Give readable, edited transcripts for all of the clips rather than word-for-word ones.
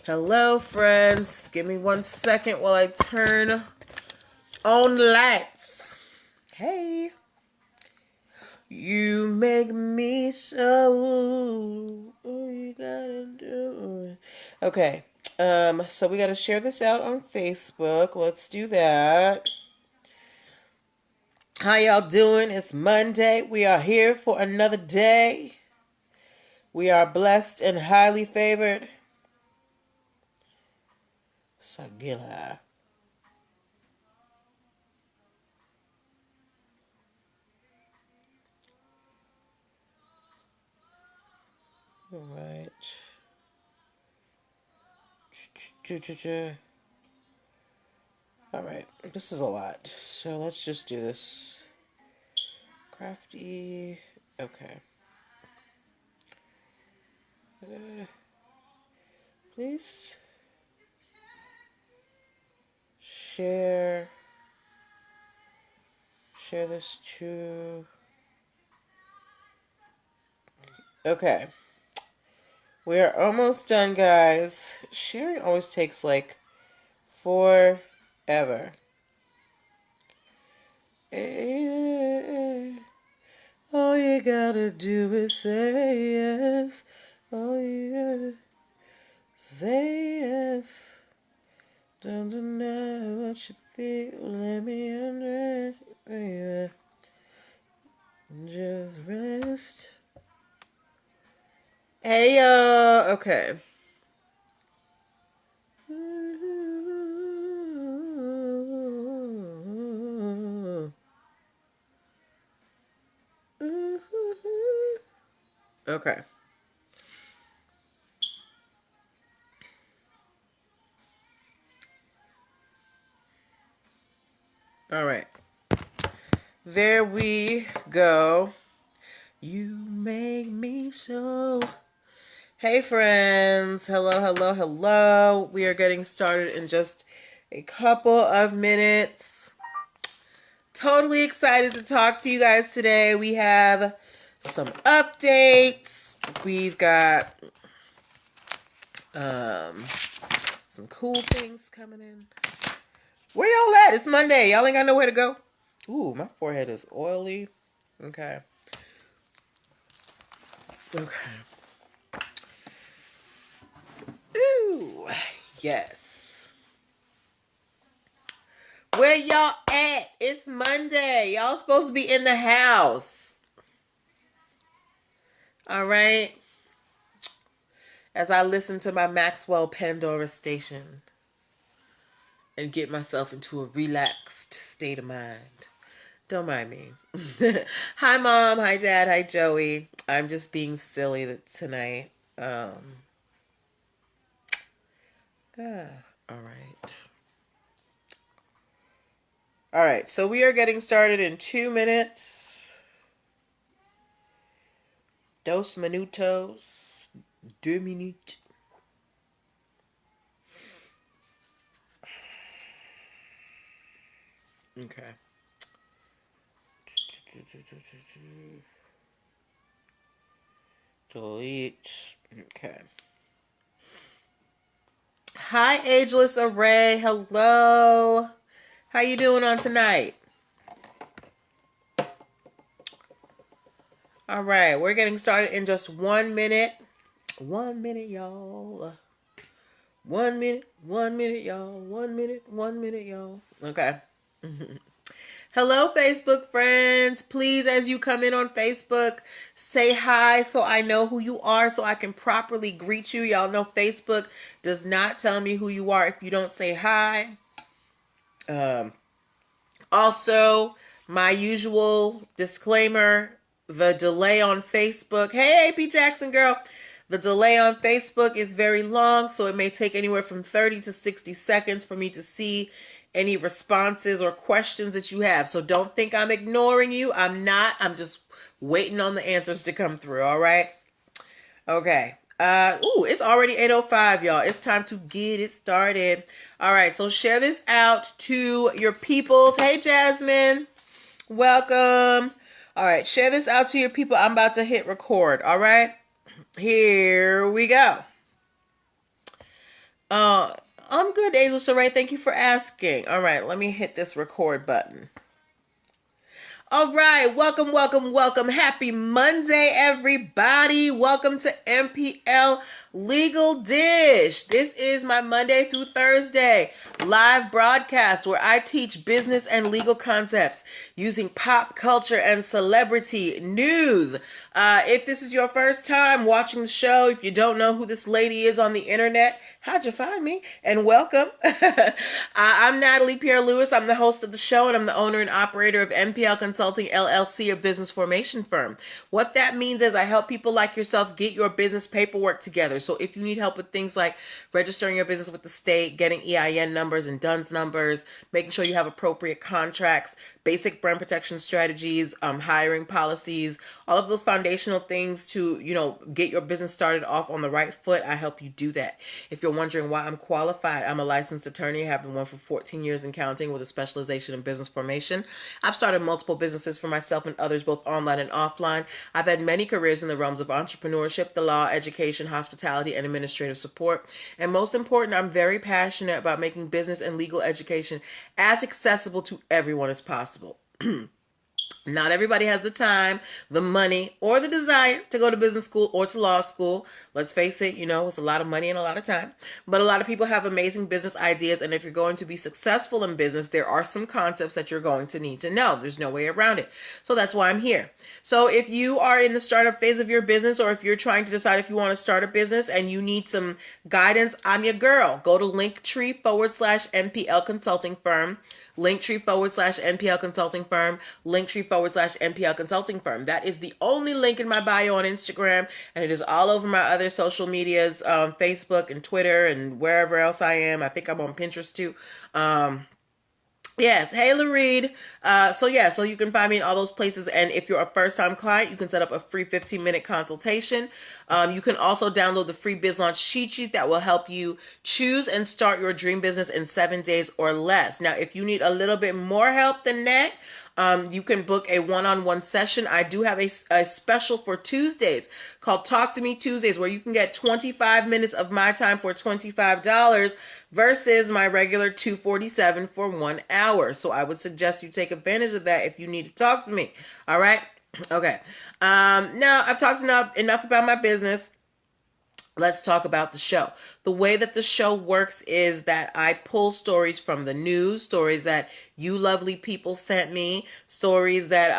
Hello, friends. Give me 1 second while I turn on the lights. Hey. You make me so. Oh, you gotta do it. Okay. So we gotta share this out on Facebook. Let's do that. How y'all doing? It's Monday. We are here for another day. We are blessed and highly favored. Sagila. All right. All right. This is a lot. So let's just do this. Crafty. Okay. Please share this to. Okay. We are almost done, guys. Sharing always takes like forever. All you gotta do is say yes. All you gotta say yes. Don't deny what you feel. Let me undress, baby. Just rest. Hey, okay. Okay. All right. There we go. You make me so. Hey, friends. Hello, hello, hello. We are getting started in just a couple of minutes. Totally excited to talk to you guys today. We have some updates. We've got some cool things coming in. Where y'all at? It's Monday. Y'all ain't got nowhere to go. Ooh, my forehead is oily. Okay. Ooh, yes. Where y'all at? It's Monday. Y'all supposed to be in the house. All right. As I listen to my Maxwell Pandora station and get myself into a relaxed state of mind. Don't mind me. Hi, Mom. Hi, Dad. Hi, Joey. I'm just being silly tonight. All right. All right. So we are getting started in 2 minutes. 2 minutos. 2 minutes. Okay. Delete. Okay. Hi, Ageless Array. Hello. How you doing on tonight? All right. We're getting started in just 1 minute. 1 minute, y'all. 1 minute. 1 minute, y'all. 1 minute. 1 minute, y'all. Okay. Hello, Facebook friends. Please, as you come in on Facebook, say hi so I know who you are so I can properly greet you. Y'all know Facebook does not tell me who you are if you don't say hi. Also, my usual disclaimer, the delay on Facebook. Hey, AP Jackson girl. The delay on Facebook is very long, so it may take anywhere from 30 to 60 seconds for me to see any responses or questions that you have. So don't think I'm ignoring you. I'm not. I'm just waiting on the answers to come through, all right? Okay. It's already 8:05, y'all. It's time to get it started. All right, so share this out to your peoples. Hey, Jasmine. Welcome. All right, share this out to your people. I'm about to hit record, all right? Here we go. Uh, I'm good, Angel Saray. Thank you for asking. All right, let me hit this record button. All right, welcome. Happy Monday, everybody. Welcome to MPL Legal Dish. This is my Monday through Thursday live broadcast where I teach business and legal concepts using pop culture and celebrity news. If this is your first time watching the show, if you don't know who this lady is on the internet, how'd you find me? And welcome. I'm Natalie Pierre-Lewis. I'm the host of the show, and I'm the owner and operator of NPL Consulting LLC, a business formation firm. What that means is I help people like yourself get your business paperwork together. So if you need help with things like registering your business with the state, getting EIN numbers and DUNS numbers, making sure you have appropriate contracts, basic brand protection strategies, hiring policies, all of those foundational things to, get your business started off on the right foot, I help you do that. If you're wondering why I'm qualified, I'm a licensed attorney. I have been one for 14 years and counting with a specialization in business formation. I've started multiple businesses for myself and others, both online and offline. I've had many careers in the realms of entrepreneurship, the law, education, hospitality, and administrative support. And most important, I'm very passionate about making business and legal education as accessible to everyone as possible. Not everybody has the time, the money, or the desire to go to business school or to law school. Let's face it, it's a lot of money and a lot of time. But a lot of people have amazing business ideas, and if you're going to be successful in business, there are some concepts that you're going to need to know. There's no way around it. So that's why I'm here. So if you are in the startup phase of your business, or if you're trying to decide if you want to start a business and you need some guidance, I'm your girl. Go to linktr.ee/NPL Consulting Firm. Linktree/NPL Consulting Firm, Linktree/NPL Consulting Firm. That is the only link in my bio on Instagram, and it is all over my other social medias, Facebook and Twitter and wherever else I am. I think I'm on Pinterest too. Yes. Hey, Lareed. So you can find me in all those places. And if you're a first-time client, you can set up a free 15-minute consultation. You can also download the free Biz Launch cheat sheet that will help you choose and start your dream business in 7 days or less. Now, if you need a little bit more help than that, you can book a one-on-one session. I do have a special for Tuesdays called Talk to Me Tuesdays, where you can get 25 minutes of my time for $25 versus my regular $247 for 1 hour. So I would suggest you take advantage of that if you need to talk to me. All right. Okay. Now I've talked enough about my business. Let's talk about the show. The way that the show works is that I pull stories from the news, stories that you lovely people sent me, stories that,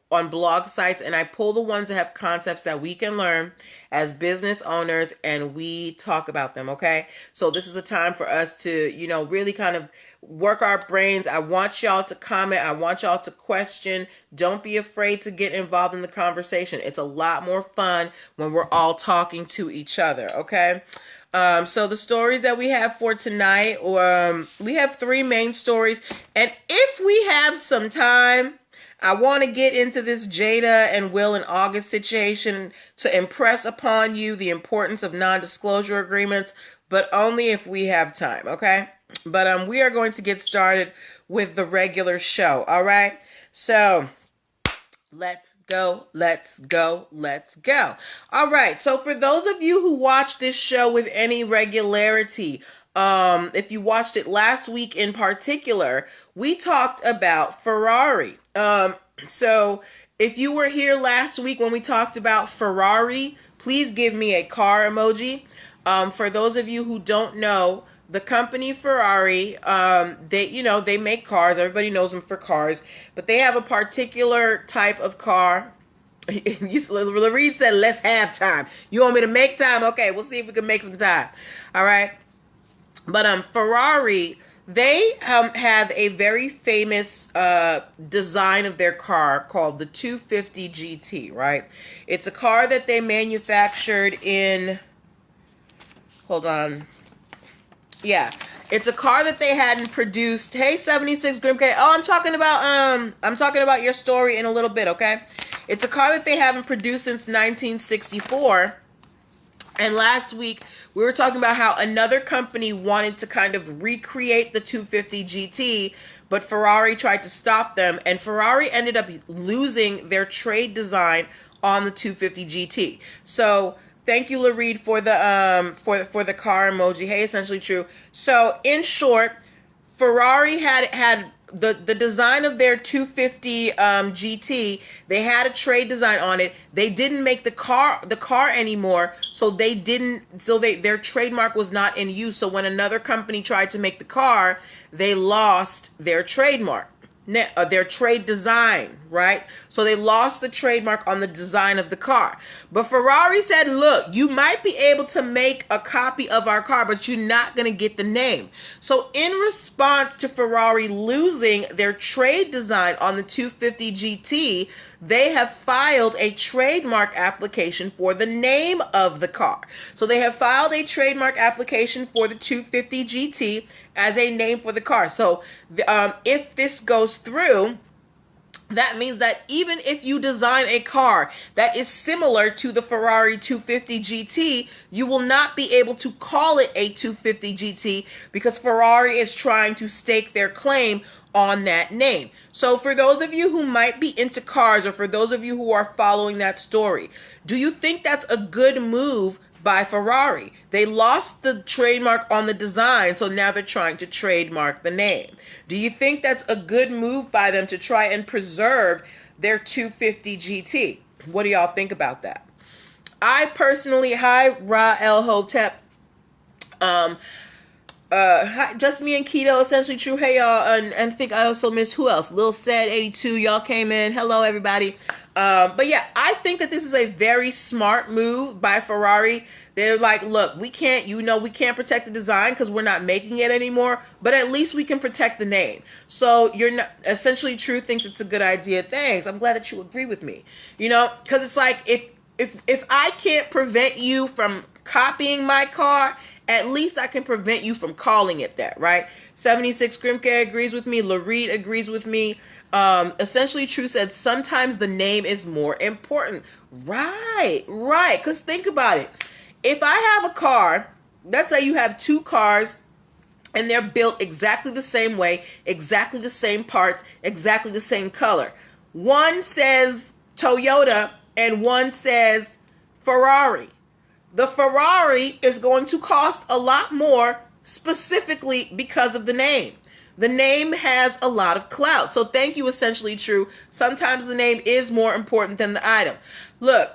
on blog sites, and I pull the ones that have concepts that we can learn as business owners, and we talk about them, okay? So this is a time for us to, really kind of work our brains. I want y'all to comment. I want y'all to question. Don't be afraid to get involved in the conversation. It's a lot more fun when we're all talking to each other, okay? So the stories that we have for tonight, we have 3 main stories. And if we have some time, I want to get into this Jada and Will and August situation to impress upon you the importance of non-disclosure agreements, but only if we have time, okay? But we are going to get started with the regular show, all right? So let's go. All right, so for those of you who watch this show with any regularity, if you watched it last week in particular, we talked about Ferrari. So if you were here last week when we talked about Ferrari, please give me a car emoji. For those of you who don't know, the company Ferrari, they make cars. Everybody knows them for cars, but they have a particular type of car. Lareed said, let's have time. You want me to make time? Okay, we'll see if we can make some time. All right. But Ferrari, they have a very famous design of their car called the 250 GT, right? It's a car that they manufactured in, hold on. Yeah, it's a car that they hadn't produced. Hey, 76 Grimk. Oh, I'm talking about your story in a little bit, okay? It's a car that they haven't produced since 1964. And last week, we were talking about how another company wanted to kind of recreate the 250 GT, but Ferrari tried to stop them, and Ferrari ended up losing their trade design on the 250 GT. So Thank you, Lareed, for the for the car emoji. Hey, essentially true. So in short, Ferrari had the design of their 250 GT. They had a trade design on it. They didn't make the car anymore, so their trademark was not in use. So when another company tried to make the car, they lost their trademark. Their trade design, right? So they lost the trademark on the design of the car. But Ferrari said, look, you might be able to make a copy of our car, but you're not going to get the name. So in response to Ferrari losing their trade design on the 250 GT, they have filed a trademark application for the name of the car. So they have filed a trademark application for the 250 GT as a name for the car. So if this goes through, that means that even if you design a car that is similar to the Ferrari 250 GT, you will not be able to call it a 250 GT because Ferrari is trying to stake their claim on that name. So for those of you who might be into cars, or for those of you who are following that story, do you think that's a good move by Ferrari? They lost the trademark on the design, so now they're trying to trademark the name. Do you think that's a good move by them to try and preserve their 250 GT? What do y'all think about that? I personally, hi Ra El Hotep, hi, just me and Keto, essentially true. Hey y'all, and think I also missed who else? Lil Said 82, y'all came in. Hello everybody. But yeah, I think that this is a very smart move by Ferrari. They're like, look, we can't protect the design because we're not making it anymore, but at least we can protect the name. So you're not, essentially true thinks it's a good idea. Thanks. I'm glad that you agree with me. Because it's like, if I can't prevent you from copying my car, at least I can prevent you from calling it that, right? 76 Grimke agrees with me. Lareed agrees with me. Essentially True said sometimes the name is more important. Right. Because think about it. If I have a car, let's say you have two cars and they're built exactly the same way, exactly the same parts, exactly the same color. One says Toyota and one says Ferrari. The Ferrari is going to cost a lot more specifically because of the name. The name has a lot of clout. So thank you, essentially true. Sometimes the name is more important than the item. Look,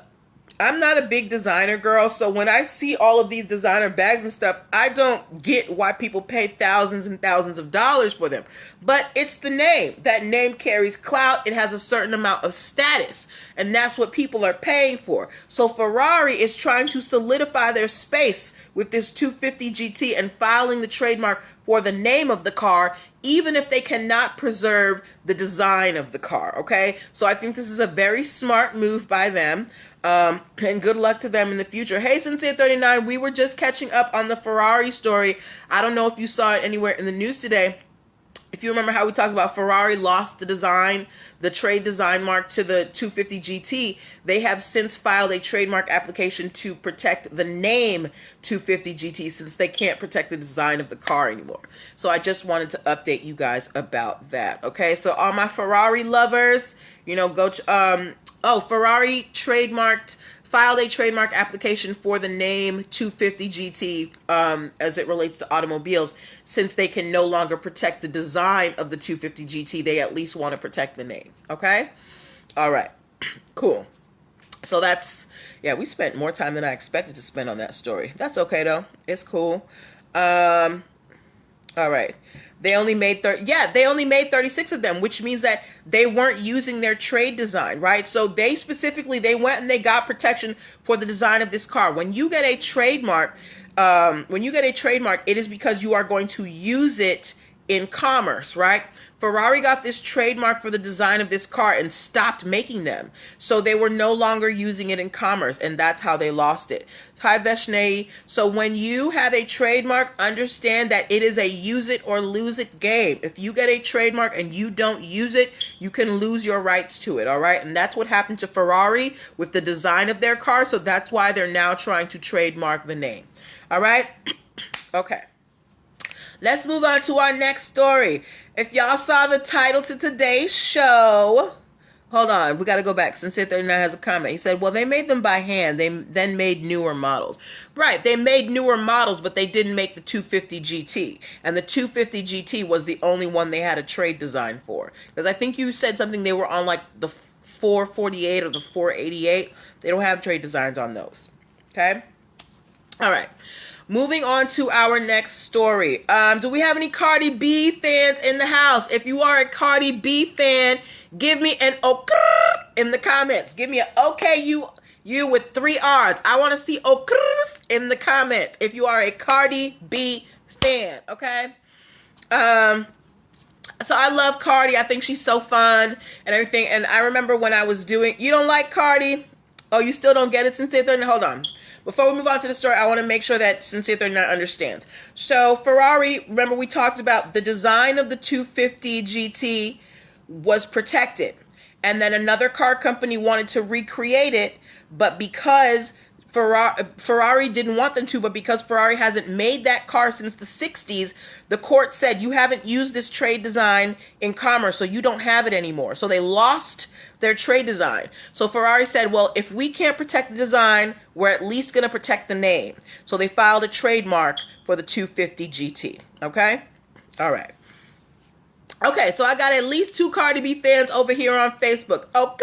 I'm not a big designer girl, so when I see all of these designer bags and stuff, I don't get why people pay thousands and thousands of dollars for them. But it's the name. That name carries clout. It has a certain amount of status, and that's what people are paying for. So Ferrari is trying to solidify their space with this 250 GT and filing the trademark for the name of the car, even if they cannot preserve the design of the car, okay? So I think this is a very smart move by them. And good luck to them in the future. Hey, Sincere39, we were just catching up on the Ferrari story. I don't know if you saw it anywhere in the news today. If you remember how we talked about Ferrari lost the design, the trade design mark to the 250 GT, they have since filed a trademark application to protect the name 250 GT since they can't protect the design of the car anymore. So I just wanted to update you guys about that. Okay, so all my Ferrari lovers, go Ferrari filed a trademark application for the name 250 GT as it relates to automobiles. Since they can no longer protect the design of the 250 GT, they at least want to protect the name. Okay? All right. Cool. So we spent more time than I expected to spend on that story. That's okay, though. It's cool. All right. They only made 36 of them, which means that they weren't using their trade design, right? So they went and they got protection for the design of this car. When you get a trademark, it is because you are going to use it in commerce, right? Ferrari got this trademark for the design of this car and stopped making them. So they were no longer using it in commerce, and that's how they lost it. Hi, Veshnei. So when you have a trademark, understand that it is a use it or lose it game. If you get a trademark and you don't use it, you can lose your rights to it, all right? And that's what happened to Ferrari with the design of their car, so that's why they're now trying to trademark the name, all right? Okay. Let's move on to our next story. If y'all saw the title to today's show, Hold on, we got to go back. Sincere 39 has a comment. He said, well, they made them by hand. They then made newer models. Right, they made newer models, but they didn't make the 250 GT. And the 250 GT was the only one they had a trade design for. Because I think you said something they were on like the 448 or the 488. They don't have trade designs on those. Okay? All right. Moving on to our next story. Do we have any Cardi B fans in the house? If you are a Cardi B fan, give me an okay in the comments. Give me an okay you with 3 R's. I want to see okay in the comments if you are a Cardi B fan, okay? So I love Cardi. I think she's so fun and everything. And I remember when I was doing, you don't like Cardi? Oh, you still don't get it, Sincere 39? Hold on. Before we move on to the story, I want to make sure that Sincere 39 understands. So Ferrari, remember we talked about the design of the 250 GT was protected. And then another car company wanted to recreate it, but because Ferrari didn't want them to, but because Ferrari hasn't made that car since the 60s, the court said, you haven't used this trade design in commerce, so you don't have it anymore. So they lost their trade design. So Ferrari said, well, if we can't protect the design, we're at least going to protect the name. So they filed a trademark for the 250 GT. Okay? All right. Okay, so I got at least 2 Cardi B fans over here on Facebook. Oh,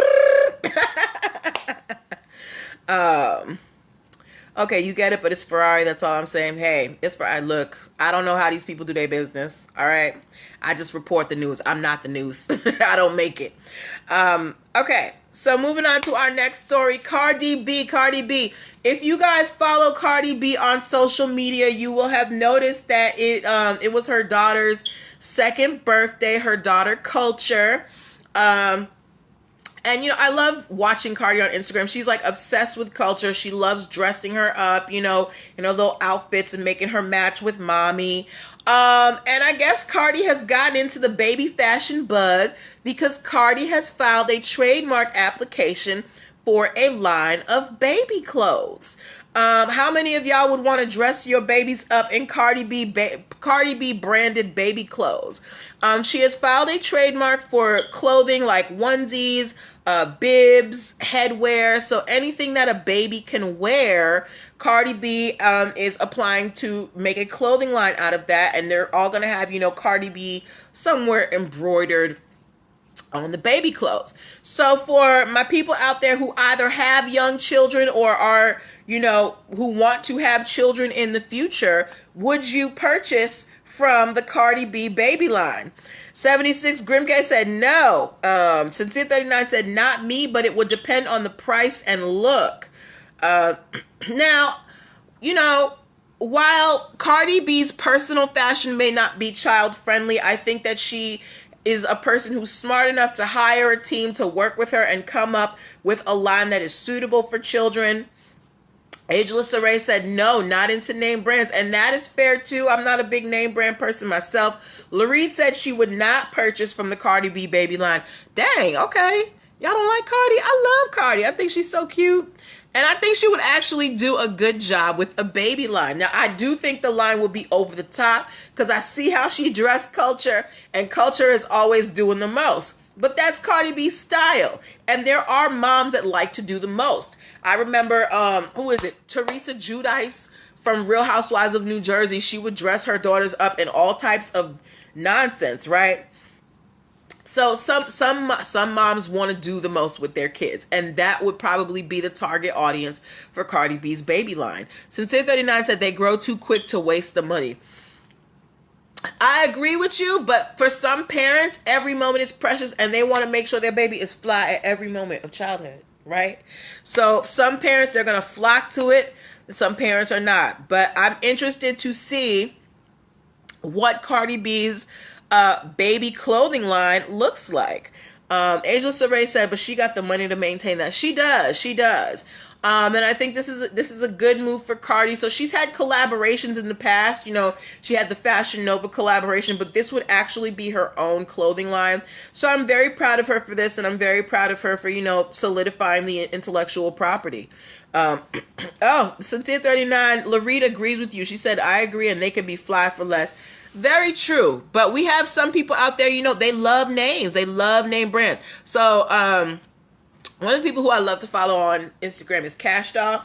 okay, you get it, but it's Ferrari. That's all I'm saying. Hey, it's Ferrari. Look, I don't know how these people do their business. All right, I just report the news. I'm not the news. I don't make it. Okay, so moving on to our next story. Cardi B. If you guys follow Cardi B on social media, you will have noticed that it was her daughter's 2nd birthday. Her daughter Culture. And, you know, I love watching Cardi on Instagram. She's, like, obsessed with Culture. She loves dressing her up, you know, in her little outfits and making her match with mommy. And I guess Cardi has gotten into the baby fashion bug because Cardi has filed a trademark application for a line of baby clothes. How many of y'all would want to dress your babies up in Cardi B branded baby clothes? She has filed a trademark for clothing like onesies, bibs, headwear. So anything that a baby can wear, Cardi B is applying to make a clothing line out of that. And they're all going to have, you know, Cardi B somewhere embroidered on the baby clothes. So for my people out there who either have young children or are, you know, who want to have children in the future, would you purchase from the Cardi B baby line? 76 Grimke said no. Sincere 39 said not me, but it would depend on the price and look. Now, you know, while Cardi B's personal fashion may not be child friendly, I think that she is a person who's smart enough to hire a team to work with her and come up with a line that is suitable for children. Ageless Array said no, not into name brands, and that is fair too. I'm not a big name brand person myself. Lareed said she would not purchase from the Cardi B baby line. Dang, okay. Y'all don't like Cardi? I love Cardi. I think she's so cute. And I think she would actually do a good job with a baby line. Now, I do think the line will be over the top because I see how she dressed Culture, and Culture is always doing the most. But that's Cardi B's style. And there are moms that like to do the most. I remember, who is it? Teresa Giudice from Real Housewives of New Jersey. She would dress her daughters up in all types of nonsense, right? So some moms want to do the most with their kids, and that would probably be the target audience for Cardi B's baby line. Sincere 39 said they grow too quick to waste the money. I agree with you, but for some parents, every moment is precious, and they want to make sure their baby is fly at every moment of childhood, right? So some parents, they're going to flock to it, and some parents are not. But I'm interested to see what Cardi B's baby clothing line looks like. Angel Saray said, but she got the money to maintain that. She does. And I think this is a good move for Cardi. So she's had collaborations in the past. You know, she had the Fashion Nova collaboration, but this would actually be her own clothing line. So I'm very proud of her for this, and I'm very proud of her for, you know, solidifying the intellectual property. Oh, Sincere 39, Larita agrees with you. She said, I agree, and they could be fly for less. Very true. But we have some people out there, you know, they love names. They love name brands. So, one of the people who I love to follow on Instagram is Cash Doll.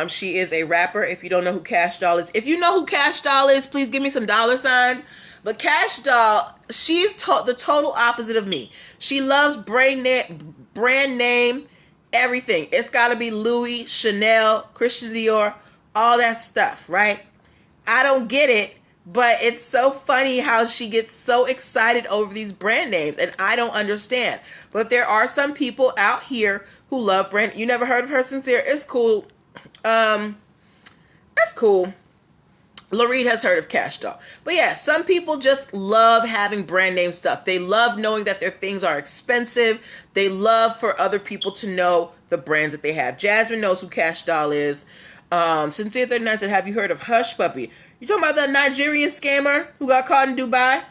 She is a rapper. If you don't know who Cash Doll is, if you know who Cash Doll is, please give me some dollar signs. But Cash Doll, she's the total opposite of me. She loves brand name, everything. It's got to be Louis, Chanel, Christian Dior, all that stuff, right? I don't get it. But it's so funny how she gets so excited over these brand names, and I don't understand. But there are some people out here who love brand. You never heard of her, Sincere? It's cool. That's cool. Lareed has heard of Cash Doll. But yeah, some people just love having brand name stuff. They love knowing that their things are expensive. They love for other people to know the brands that they have. Jasmine knows who Cash Doll is. Sincere 39 said, have you heard of Hush Puppy? You talking about the Nigerian scammer who got caught in Dubai?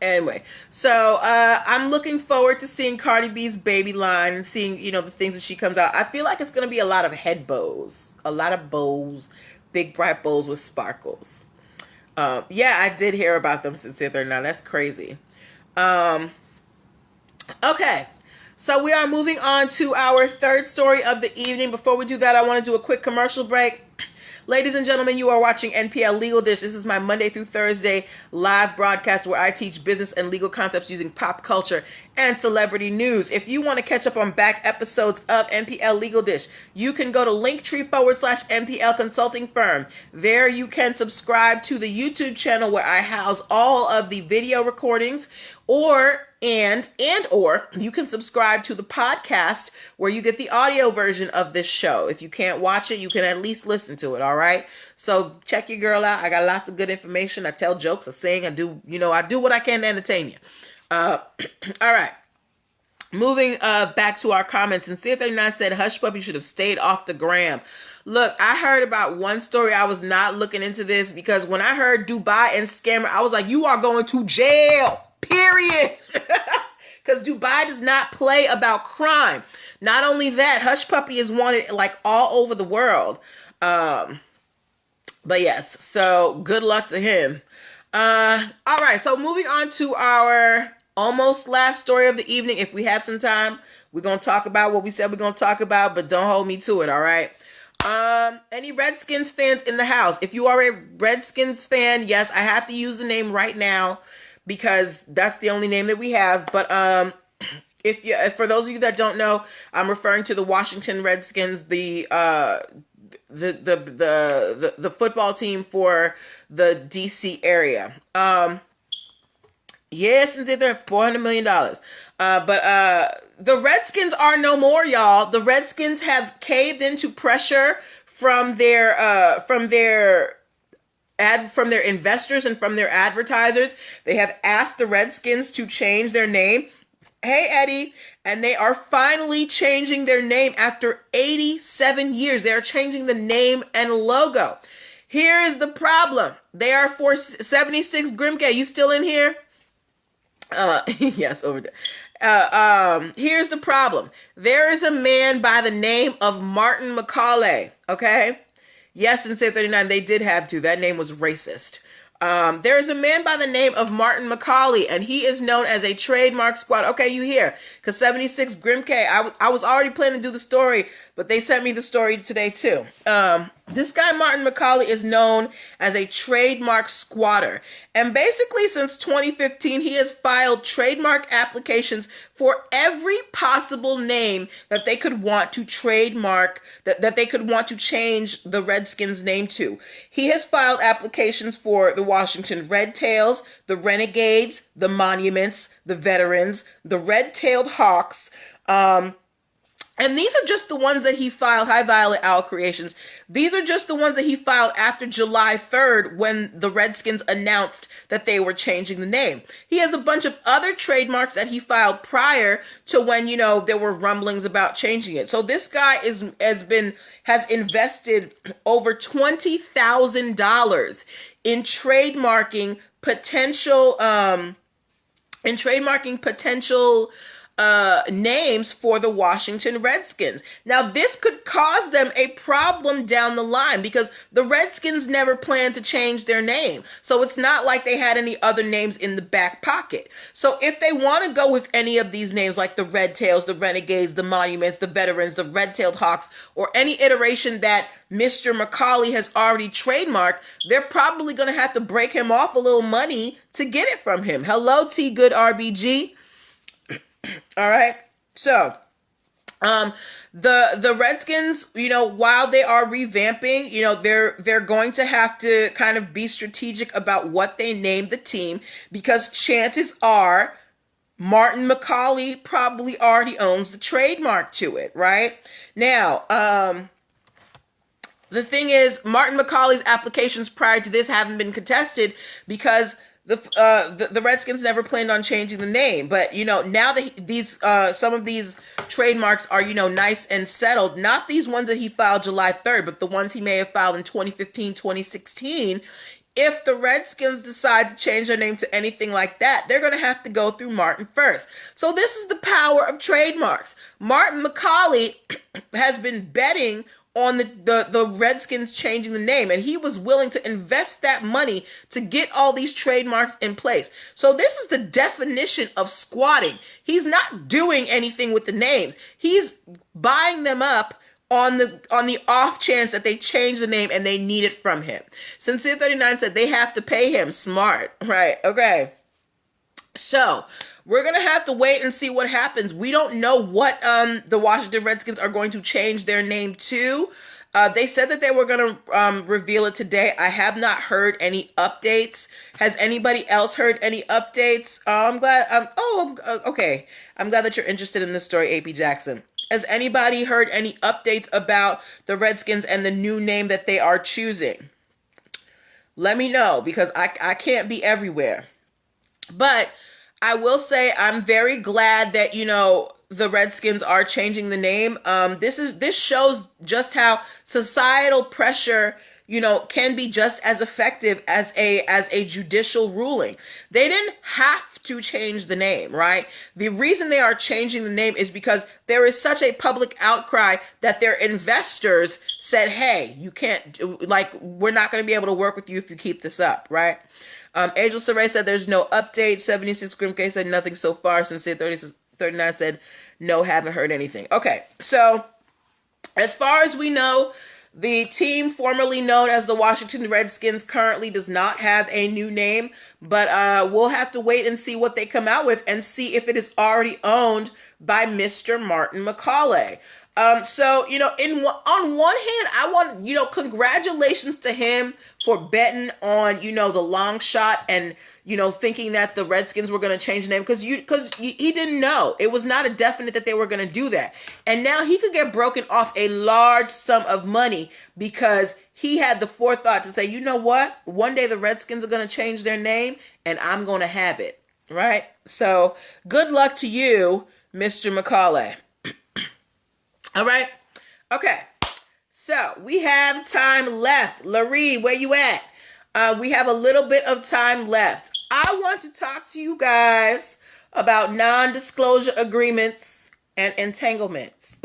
Anyway, so I'm looking forward to seeing Cardi B's baby line and seeing, you know, the things that she comes out. I feel like it's going to be a lot of head bows. A lot of bows. Big bright bows with sparkles. Yeah, I did hear about them, Sincere 39. That's crazy. Okay. So we are moving on to our third story of the evening. Before we do that, I want to do a quick commercial break. Ladies and gentlemen, you are watching NPL Legal Dish. This is my Monday through Thursday live broadcast where I teach business and legal concepts using pop culture and celebrity news. If you want to catch up on back episodes of NPL Legal Dish, you can go to linktr.ee/nplconsultingfirm. There you can subscribe to the YouTube channel where I house all of the video recordings, or you can subscribe to the podcast where you get the audio version of this show. If you can't watch it, you can at least listen to it, all right? So check your girl out. I got lots of good information. I tell jokes, I sing, I do what I can to entertain you. All right. Moving back to our comments. Sincere 39 said, Hush Puppy should have stayed off the gram. Look, I heard about one story. I was not looking into this because when I heard Dubai and scammer, I was like, you are going to jail. Period. Because Dubai does not play about crime. Not only that, Hush Puppy is wanted like all over the world. But yes, so good luck to him. All right, so moving on to our almost last story of the evening. If we have some time, we're going to talk about what we said we're going to talk about, but don't hold me to it, all right? Any Redskins fans in the house? If you are a Redskins fan, yes, I have to use the name right now, because that's the only name that we have. But for those of you that don't know, I'm referring to the Washington Redskins, the football team for the DC area. Yes, and they're $400 million. But the Redskins are no more, y'all. The Redskins have caved into pressure from their investors and from their advertisers. They have asked the Redskins to change their name. Hey, Eddie. And they are finally changing their name after 87 years. They are changing the name and logo. Here is the problem. They are for 76 Grimke. You still in here? Yes, over there. Here's the problem. There is a man by the name of Martin McCauley. Okay? Yes, in Say 39, they did have to. That name was racist. There is a man by the name of Martin McCauley, and he is known as a trademark squad. Okay, you hear? Because 76 Grimke, I was already planning to do the story, but they sent me the story today too. This guy, Martin McCauley, is known as a trademark squatter. And basically, since 2015, he has filed trademark applications for every possible name that they could want to trademark, that they could want to change the Redskins name to. He has filed applications for the Washington Red Tails, the Renegades, the Monuments, the Veterans, the Red-Tailed Hawks, and these are just the ones that he filed. Hi, Violet Owl Creations. These are just the ones that he filed after July 3rd when the Redskins announced that they were changing the name. He has a bunch of other trademarks that he filed prior to when, there were rumblings about changing it. So this guy has invested over $20,000 in trademarking potential names for the Washington Redskins. Now, this could cause them a problem down the line because the Redskins never planned to change their name. So it's not like they had any other names in the back pocket. So if they want to go with any of these names, like the Red Tails, the Renegades, the Monuments, the Veterans, the Red-Tailed Hawks, or any iteration that Mr. McCauley has already trademarked, they're probably going to have to break him off a little money to get it from him. Hello, T. Good RBG. All right. So, the Redskins, while they are revamping, they're going to have to kind of be strategic about what they name the team, because chances are Martin McCauley probably already owns the trademark to it, right? Now, the thing is, Martin McCauley's applications prior to this haven't been contested because the Redskins never planned on changing the name. But, now that these some of these trademarks are, nice and settled, not these ones that he filed July 3rd, but the ones he may have filed in 2015, 2016, if the Redskins decide to change their name to anything like that, they're going to have to go through Martin first. So this is the power of trademarks. Martin McCauley has been betting on the Redskins changing the name, and he was willing to invest that money to get all these trademarks in place. So this is the definition of squatting. He's not doing anything with the names. He's buying them up on the off chance that they change the name and they need it from him. Sincere 39 said they have to pay him. Smart, right? Okay. So we're going to have to wait and see what happens. We don't know what the Washington Redskins are going to change their name to. They said that they were going to reveal it today. I have not heard any updates. Has anybody else heard any updates? I'm glad. Okay. I'm glad that you're interested in this story, AP Jackson. Has anybody heard any updates about the Redskins and the new name that they are choosing? Let me know, because I can't be everywhere. But I will say I'm very glad that, the Redskins are changing the name. This shows just how societal pressure, can be just as effective as a judicial ruling. They didn't have to change the name, right? The reason they are changing the name is because there is such a public outcry that their investors said, hey, you can't, we're not going to be able to work with you if you keep this up, right? Angel Saray said there's no update. 76 Grimke said nothing so far. Sincere 39 said no, haven't heard anything. Okay, so as far as we know, the team formerly known as the Washington Redskins currently does not have a new name, but we'll have to wait and see what they come out with and see if it is already owned by Mr. Martin McCauley. So, on one hand, I want, congratulations to him for betting on, the long shot and, thinking that the Redskins were going to change the name because he didn't know. It was not a definite that they were going to do that. And now he could get broken off a large sum of money because he had the forethought to say, you know what? One day the Redskins are going to change their name and I'm going to have it. Right? So good luck to you, Mr. McCauley. All right. Okay. So we have time left. Larry, where you at? We have a little bit of time left. I want to talk to you guys about non-disclosure agreements and entanglements.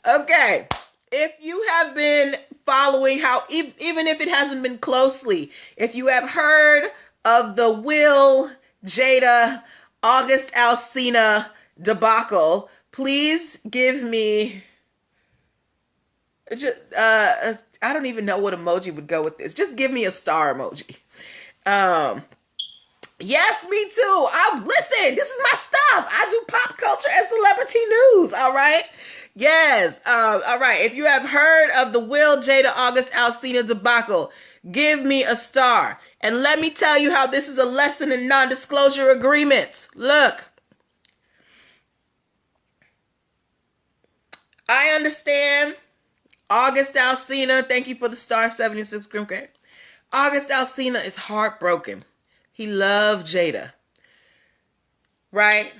Okay. If you have been following how, even if it hasn't been closely, if you have heard of the Will, Jada, August Alsina debacle, please give me I don't even know what emoji would go with this. Just give me a star emoji. Yes, me too. Listen, this is my stuff. I do pop culture and celebrity news. All right. Yes. All right. If you have heard of the Will, Jada, August Alsina debacle, give me a star. And let me tell you how this is a lesson in non-disclosure agreements. Look. I understand. August Alsina, thank you for the star 76 Grimke. August Alsina is heartbroken. He loved Jada. Right?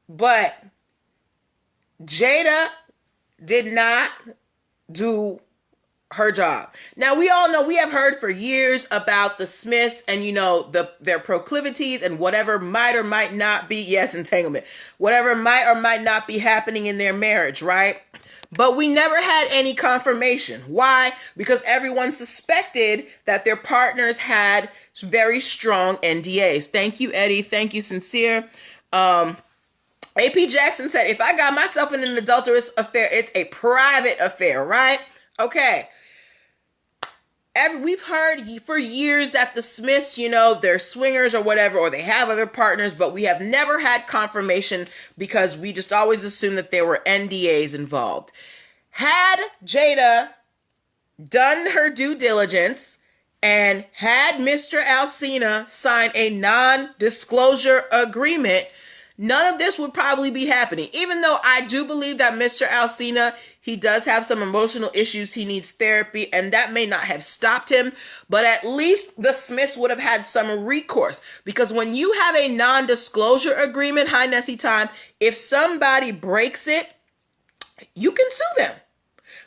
But Jada did not do her job. Now, we all know, we have heard for years about the Smiths and, their proclivities and whatever might or might not be, yes, entanglement, whatever might or might not be happening in their marriage, right? But we never had any confirmation. Why? Because everyone suspected that their partners had very strong NDAs. Thank you, Eddie. Thank you, Sincere. AP Jackson said, if I got myself in an adulterous affair, it's a private affair, right? Okay. We've heard for years that the Smiths, they're swingers or whatever, or they have other partners, but we have never had confirmation because we just always assumed that there were NDAs involved. Had Jada done her due diligence and had Mr. Alsina sign a non-disclosure agreement, none of this would probably be happening. Even though I do believe that Mr. Alsina, he does have some emotional issues. He needs therapy, and that may not have stopped him. But at least the Smiths would have had some recourse. Because when you have a non-disclosure agreement, hi Nessie Time, if somebody breaks it, you can sue them.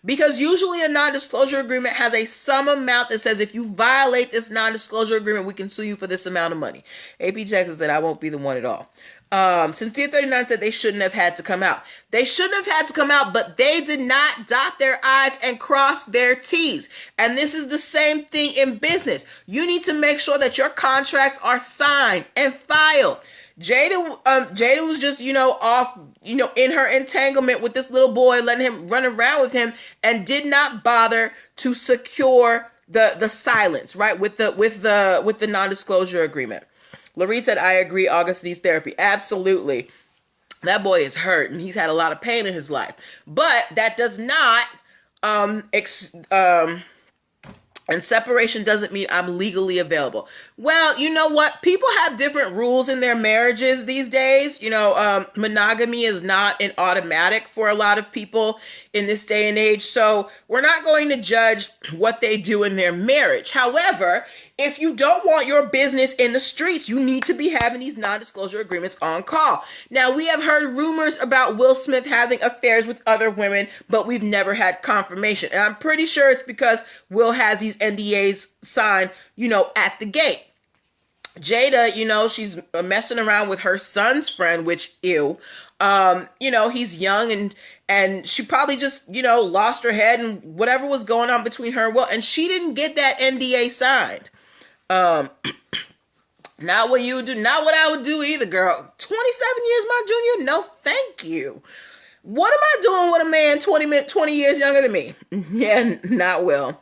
Because usually a non-disclosure agreement has a sum amount that says if you violate this non-disclosure agreement, we can sue you for this amount of money. AP Jackson said, I won't be the one at all. Sincere 39 said they shouldn't have had to come out. They shouldn't have had to come out, but they did not dot their I's and cross their T's. And this is the same thing in business. You need to make sure that your contracts are signed and filed. Jada was just, off, in her entanglement with this little boy, letting him run around with him, and did not bother to secure the silence, right? With the non-disclosure agreement. Larry said, I agree, August needs therapy. Absolutely. That boy is hurt and he's had a lot of pain in his life. But that does not, and separation doesn't mean I'm legally available. Well, you know what? People have different rules in their marriages these days. Monogamy is not an automatic for a lot of people in this day and age. So we're not going to judge what they do in their marriage. However, if you don't want your business in the streets, you need to be having these non-disclosure agreements on call. Now, we have heard rumors about Will Smith having affairs with other women, but we've never had confirmation. And I'm pretty sure it's because Will has these NDAs signed, at the gate. Jada, she's messing around with her son's friend, which, ew. He's young and she probably just, lost her head and whatever was going on between her and Will. And she didn't get that NDA signed. Not what you would do, not what I would do either, girl. 27 years my junior? No, thank you. What am I doing with a man 20 years younger than me? Yeah, not Will.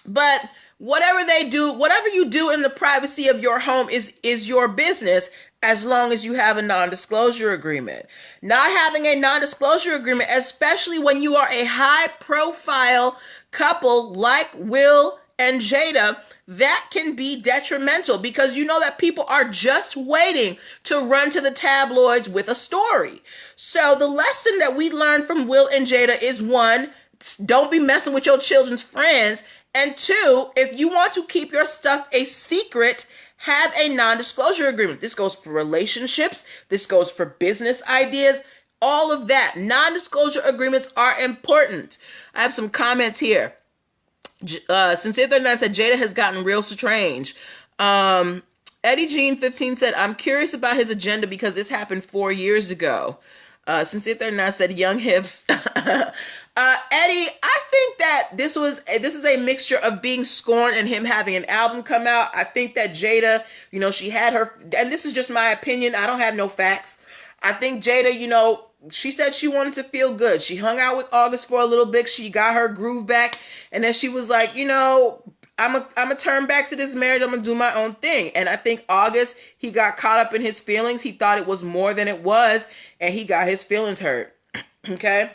But whatever they do, whatever you do in the privacy of your home is your business, as long as you have a non-disclosure agreement. Not having a non-disclosure agreement, especially when you are a high-profile couple like Will and Jada, that can be detrimental because you know that people are just waiting to run to the tabloids with a story. So the lesson that we learned from Will and Jada is, one, don't be messing with your children's friends. And two, if you want to keep your stuff a secret, have a non-disclosure agreement. This goes for relationships. This goes for business ideas. All of that. Non-disclosure agreements are important. I have some comments here. Sincere 39 said Jada has gotten real strange. Eddie Jean 15 said, I'm curious about his agenda because this happened 4 years ago. Sincere 39 said young hips. Eddie, I think that this is a mixture of being scorned and him having an album come out. I think that Jada, she had her, and this is just my opinion, I don't have no facts. I think Jada, she said she wanted to feel good. She hung out with August for a little bit. She got her groove back. And then she was like, I'm a turn back to this marriage. I'm going to do my own thing. And I think August, he got caught up in his feelings. He thought it was more than it was. And he got his feelings hurt. Okay.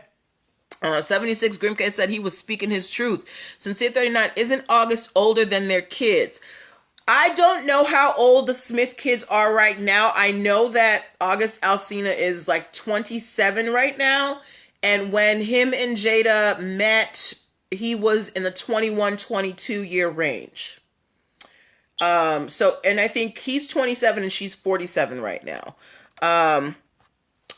76 Grimke said he was speaking his truth. Sincere 39, isn't August older than their kids? I don't know how old the Smith kids are right now. I know that August Alsina is like 27 right now. And when him and Jada met, he was in the 21, 22 year range. And I think he's 27 and she's 47 right now.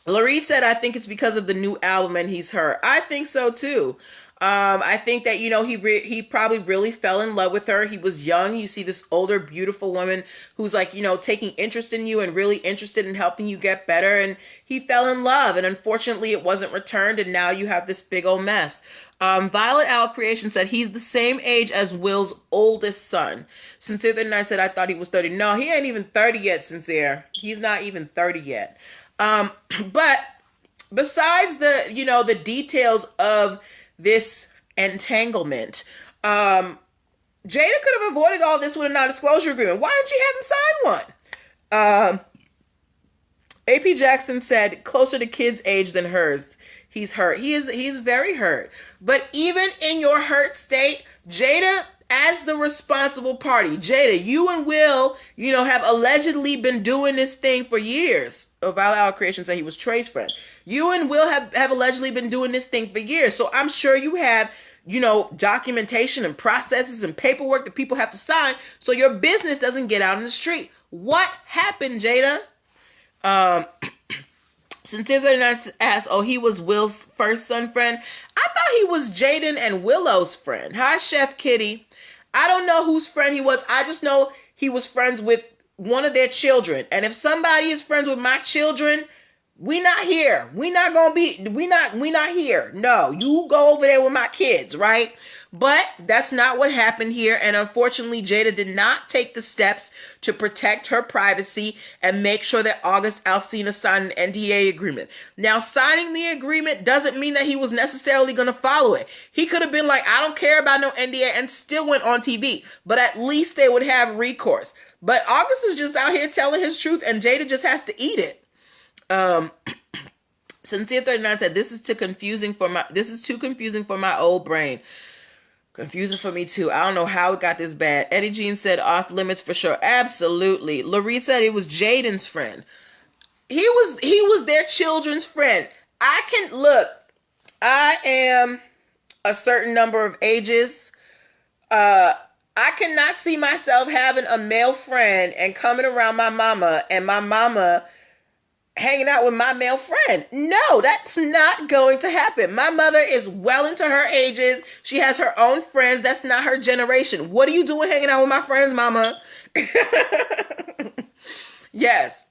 Lareed said, I think it's because of the new album and he's hurt. I think so too. I think that, he probably really fell in love with her. He was young. You see this older, beautiful woman who's like, taking interest in you and really interested in helping you get better. And he fell in love. And unfortunately, it wasn't returned. And now you have this big old mess. Violet Owl Creation said he's the same age as Will's oldest son. Sincere 39 said, I thought he was 30. No, he ain't even 30 yet, Sincere. He's not even 30 yet. But besides the details of this entanglement, Jada could have avoided all this with a non-disclosure agreement. Why didn't she have him sign one? AP Jackson said closer to kid's age than hers. He's hurt. He's very hurt. But even in your hurt state, Jada, as the responsible party, Jada, you and Will, have allegedly been doing this thing for years. Violet Owl Creation said he was Trey's friend. You and Will have allegedly been doing this thing for years. So I'm sure you have, documentation and processes and paperwork that people have to sign so your business doesn't get out in the street. What happened, Jada? Sincere 39 asked, he was Will's first son friend. I thought he was Jaden and Willow's friend. Hi, Chef Kitty. I don't know whose friend he was. I just know he was friends with one of their children. And if somebody is friends with my children, we not here. We not here. No, you go over there with my kids, right? But that's not what happened here. And unfortunately, Jada did not take the steps to protect her privacy and make sure that August Alsina signed an NDA agreement. Now, signing the agreement doesn't mean that he was necessarily going to follow it. He could have been like, I don't care about no NDA, and still went on TV. But at least they would have recourse. But August is just out here telling his truth, and Jada just has to eat it. Sincere 39 said, this is too confusing for my old brain. Confusing for me too. I don't know how it got this bad. Eddie Jean said off limits for sure. Absolutely. Larry said it was Jaden's friend. He was their children's friend. I am a certain number of ages. I cannot see myself having a male friend and coming around my mama and my mama hanging out with my male friend. No, that's not going to happen. My mother is well into her ages. She has her own friends. That's not her generation. What are you doing hanging out with my friends, mama? Yes.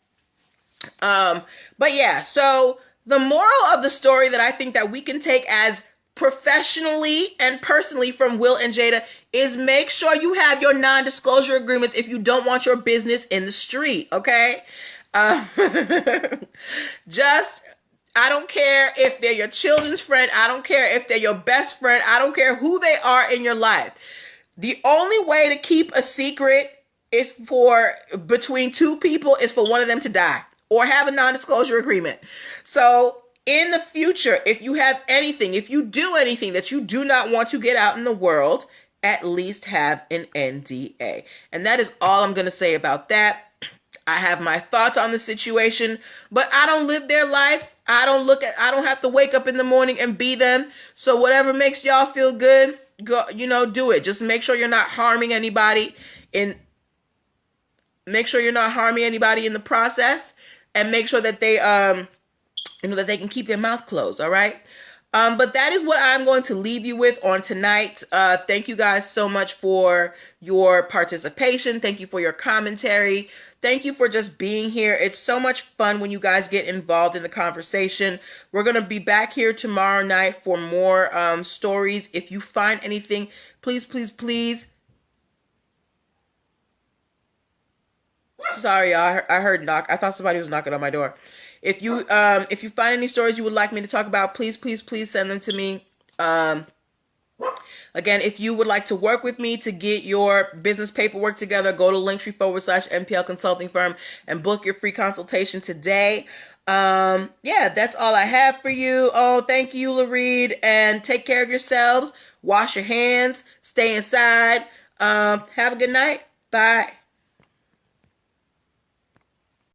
But yeah, so the moral of the story that I think that we can take as professionally and personally from Will and Jada is make sure you have your non-disclosure agreements if you don't want your business in the street, okay? I don't care if they're your children's friend. I don't care if they're your best friend. I don't care who they are in your life. The only way to keep a secret is between two people is for one of them to die or have a non-disclosure agreement. So in the future, if you do anything that you do not want to get out in the world, at least have an NDA. And that is all I'm going to say about that. I have my thoughts on the situation, but I don't live their life. I don't have to wake up in the morning and be them. So whatever makes y'all feel good, go, do it. Just make sure you're not harming anybody in the process, and make sure that they, that they can keep their mouth closed. All right. But that is what I'm going to leave you with on tonight. Thank you guys so much for your participation. Thank you for your commentary. Thank you for just being here. It's so much fun when you guys get involved in the conversation. We're going to be back here tomorrow night for more stories. If you find anything, please. Sorry, I heard knock. I thought somebody was knocking on my door. If you find any stories you would like me to talk about, please send them to me. Again, if you would like to work with me to get your business paperwork together, go to linktr.ee/nplconsultingfirm and book your free consultation today. That's all I have for you. Oh, thank you, Lareed, and take care of yourselves. Wash your hands. Stay inside. Have a good night. Bye.